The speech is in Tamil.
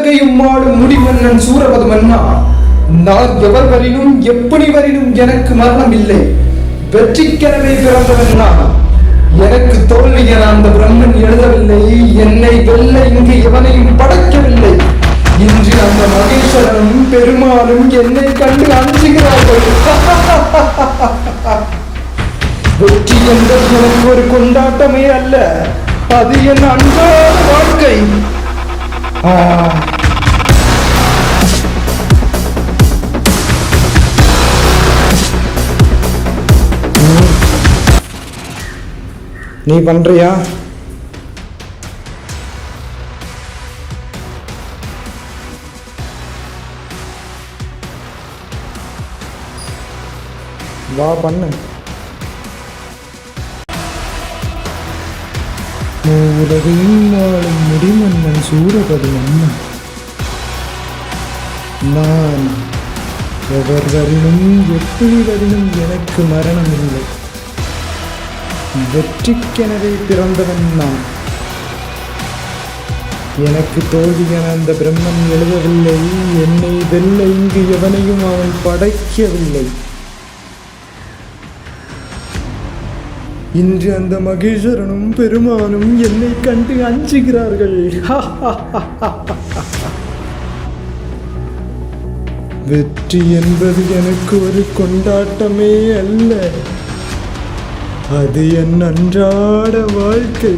உலகையும் ஆளும் முடிமன்னன் சூரபது மன்னா, நான் எவர் வரினும் எப்படி வரினும் எனக்கு மரணம் இல்லை. வெற்றிக்கெனவே பிறந்தவன் நான். எனக்கு தோல்வி என அந்த பிரம்மன் எழுதவில்லை. என்னை வெல்ல இங்கு எவனையும் படைக்கவில்லை. இன்று அந்த மகேஸ்வரனும் பெருமானும் என்னை கண்டு அஞ்சுகிறார்கள். வெற்றி என்பது எனக்கு ஒரு கொண்டாட்டமே அல்ல, அது என் அன்றாட வாழ்க்கை. நீ பண்றியா? வா பண்ணு. உலகையும் வாழும் முடிமன்னன் சூரபது மன்னன், நான் எவர் வரினும் எப்படி வரினும் எனக்கு மரணம் இல்லை. வெற்றிக்கெனவே பிறந்தவன் நான். எனக்கு தோல்வி என அந்த பிரம்மன் எழுதவில்லை. என்னை வெல்ல இங்கு எவனையும் அவன் படைக்கவில்லை. இன்று அந்த மகேஸ்வரனும் பெருமானும் என்னை கண்டு அஞ்சுகிறார்கள். வெற்றி என்பது எனக்கு ஒரு கொண்டாட்டமே அல்ல, அது என் அன்றாட வாழ்க்கை.